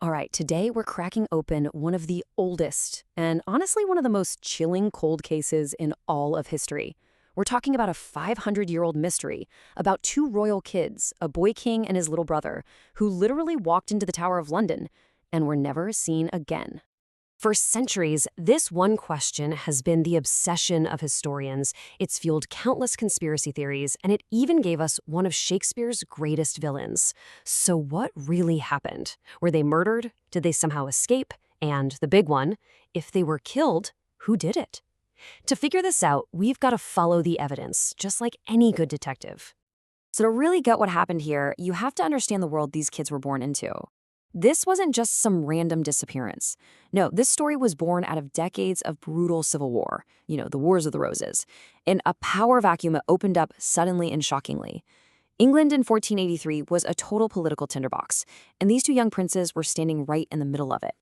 All right, today we're cracking open one of the oldest and honestly one of the most chilling cold cases in all of history. We're talking about a 500-year-old mystery about two royal kids, a boy king and his little brother, who literally walked into the Tower of London and were never seen again. For centuries, this one question has been the obsession of historians. It's fueled countless conspiracy theories, and it even gave us one of Shakespeare's greatest villains. So what really happened? Were they murdered? Did they somehow escape? And the big one, if they were killed, who did it? To figure this out, we've got to follow the evidence, just like any good detective. So to really get what happened here, you have to understand the world these kids were born into. This wasn't just some random disappearance. No, this story was born out of decades of brutal civil war, the Wars of the Roses, and a power vacuum that opened up suddenly and shockingly. England in 1483 was a total political tinderbox, and these two young princes were standing right in the middle of it.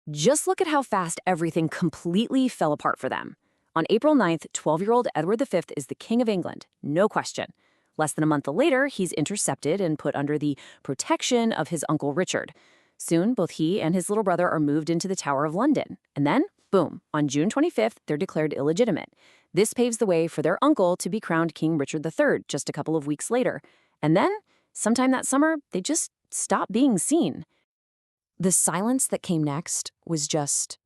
Just look at how fast everything completely fell apart for them. On April 9th, 12-year-old Edward V is the King of England, no question. Less than a month later, he's intercepted and put under the protection of his uncle Richard. Soon, both he and his little brother are moved into the Tower of London. And then, boom, on June 25th, they're declared illegitimate. This paves the way for their uncle to be crowned King Richard III just a couple of weeks later. And then, sometime that summer, they just stopped being seen. The silence that came next was just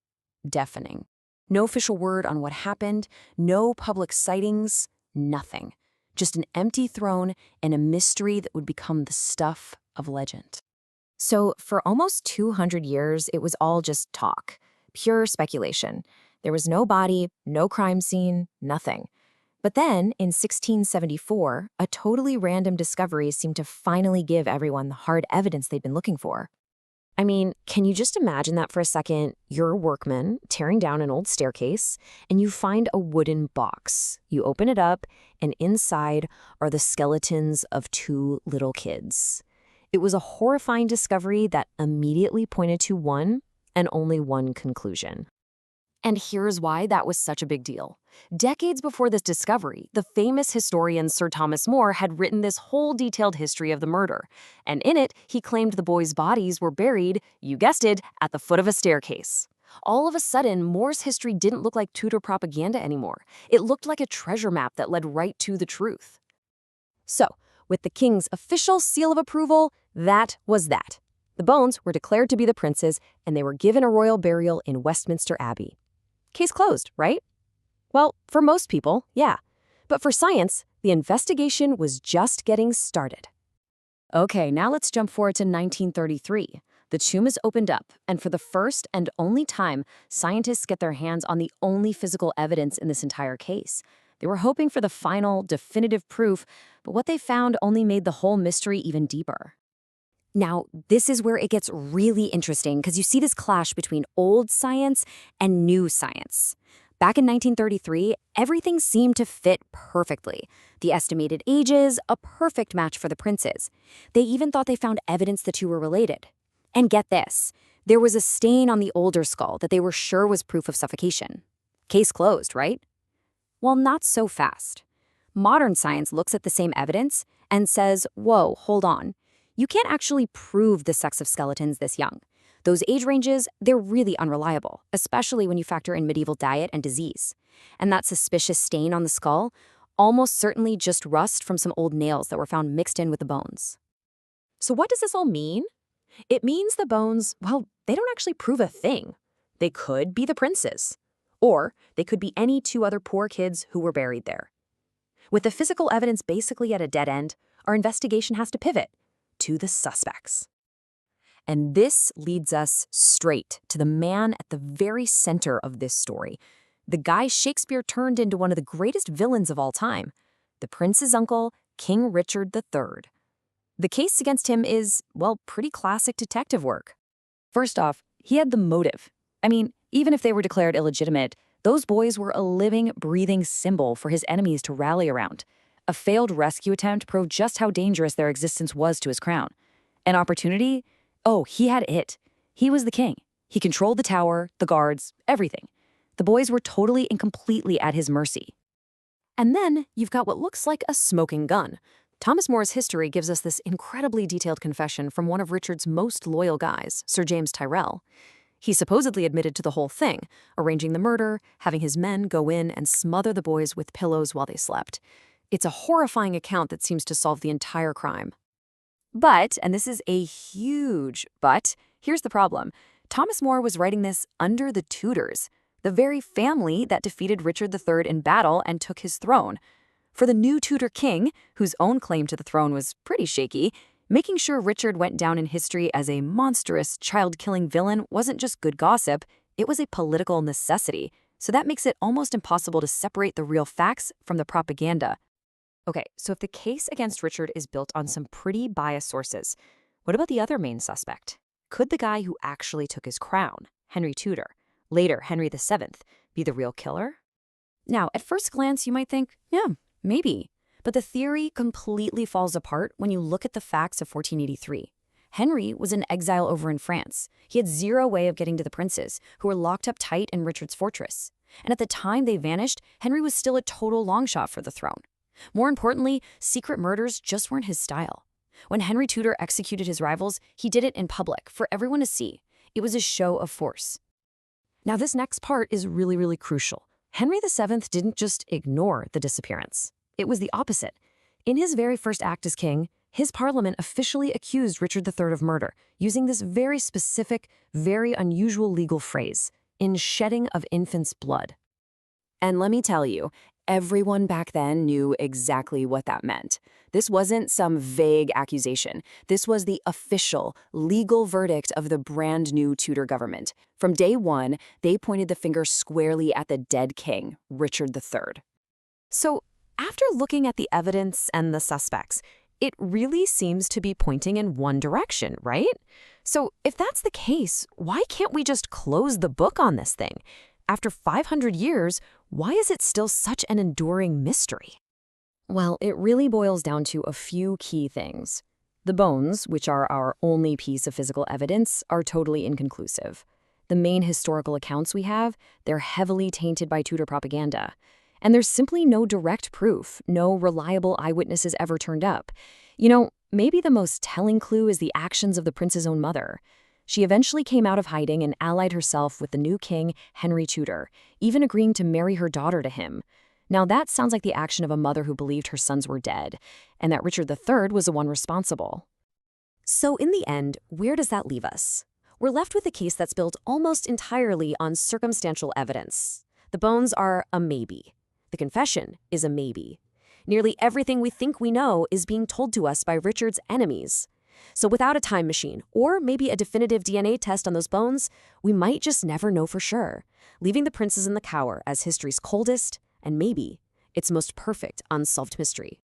deafening. No official word on what happened, no public sightings, nothing. Just an empty throne and a mystery that would become the stuff of legend. So for almost 200 years, it was all just talk, pure speculation. There was no body, no crime scene, nothing. But then, in 1674, a totally random discovery seemed to finally give everyone the hard evidence they'd been looking for. I mean, can you just imagine that for a second? You're a workman tearing down an old staircase, and you find a wooden box. You open it up, and inside are the skeletons of two little kids. It was a horrifying discovery that immediately pointed to one and only one conclusion. And here's why that was such a big deal. Decades before this discovery, the famous historian Sir Thomas More had written this whole detailed history of the murder. And in it, he claimed the boys' bodies were buried, you guessed it, at the foot of a staircase. All of a sudden, More's history didn't look like Tudor propaganda anymore. It looked like a treasure map that led right to the truth. So, with the king's official seal of approval, that was that. The bones were declared to be the princes, and they were given a royal burial in Westminster Abbey. Case closed, right? Well, for most people, yeah. But for science, the investigation was just getting started. Okay, now let's jump forward to 1933. The tomb is opened up, and for the first and only time, scientists get their hands on the only physical evidence in this entire case. They were hoping for the final, definitive proof, but what they found only made the whole mystery even deeper. Now, this is where it gets really interesting because you see this clash between old science and new science. Back in 1933, everything seemed to fit perfectly. The estimated ages, a perfect match for the princes. They even thought they found evidence the two were related. And get this, there was a stain on the older skull that they were sure was proof of suffocation. Case closed, right? Well, not so fast. Modern science looks at the same evidence and says, whoa, hold on. You can't actually prove the sex of skeletons this young. Those age ranges, they're really unreliable, especially when you factor in medieval diet and disease. And that suspicious stain on the skull, almost certainly just rust from some old nails that were found mixed in with the bones. So what does this all mean? It means the bones, well, they don't actually prove a thing. They could be the princes, or they could be any two other poor kids who were buried there. With the physical evidence basically at a dead end, our investigation has to pivot to the suspects. And this leads us straight to the man at the very center of this story, the guy Shakespeare turned into one of the greatest villains of all time, the prince's uncle, King Richard III. The case against him is, well, pretty classic detective work. First off, he had the motive. I mean, even if they were declared illegitimate, those boys were a living, breathing symbol for his enemies to rally around. A failed rescue attempt proved just how dangerous their existence was to his crown. An opportunity? Oh, he had it. He was the king. He controlled the tower, the guards, everything. The boys were totally and completely at his mercy. And then you've got what looks like a smoking gun, Thomas More's history gives us this incredibly detailed confession from one of Richard's most loyal guys, Sir James Tyrrell. He supposedly admitted to the whole thing, arranging the murder, having his men go in and smother the boys with pillows while they slept. It's a horrifying account that seems to solve the entire crime. But, and this is a huge but, here's the problem. Thomas More was writing this under the Tudors, the very family that defeated Richard III in battle and took his throne. For the new Tudor king, whose own claim to the throne was pretty shaky, making sure Richard went down in history as a monstrous, child-killing villain wasn't just good gossip, it was a political necessity. So that makes it almost impossible to separate the real facts from the propaganda. Okay, so if the case against Richard is built on some pretty biased sources, what about the other main suspect? Could the guy who actually took his crown, Henry Tudor, later Henry VII, be the real killer? Now, at first glance, you might think, yeah, maybe. But the theory completely falls apart when you look at the facts of 1483. Henry was in exile over in France. He had zero way of getting to the princes, who were locked up tight in Richard's fortress. And at the time they vanished, Henry was still a total longshot for the throne. More importantly, secret murders just weren't his style. When Henry Tudor executed his rivals, he did it in public for everyone to see. It was a show of force. Now, this next part is really, really crucial. Henry VII didn't just ignore the disappearance. It was the opposite. In his very first act as king, his parliament officially accused Richard III of murder, using this very specific, very unusual legal phrase, in shedding of infants' blood. And let me tell you, everyone back then knew exactly what that meant. This wasn't some vague accusation. This was the official, legal verdict of the brand new Tudor government. From day one, they pointed the finger squarely at the dead king, Richard III. So, after looking at the evidence and the suspects, it really seems to be pointing in one direction, right? So, if that's the case, why can't we just close the book on this thing? After 500 years, why is it still such an enduring mystery? Well, it really boils down to a few key things. The bones, which are our only piece of physical evidence, are totally inconclusive. The main historical accounts we have, they're heavily tainted by Tudor propaganda. And there's simply no direct proof, no reliable eyewitnesses ever turned up. You know, maybe the most telling clue is the actions of the prince's own mother. She eventually came out of hiding and allied herself with the new king, Henry Tudor, even agreeing to marry her daughter to him. Now that sounds like the action of a mother who believed her sons were dead, and that Richard III was the one responsible. So in the end, where does that leave us? We're left with a case that's built almost entirely on circumstantial evidence. The bones are a maybe. The confession is a maybe. Nearly everything we think we know is being told to us by Richard's enemies. So without a time machine, or maybe a definitive DNA test on those bones, we might just never know for sure, leaving the princes in the Tower as history's coldest and maybe its most perfect unsolved mystery.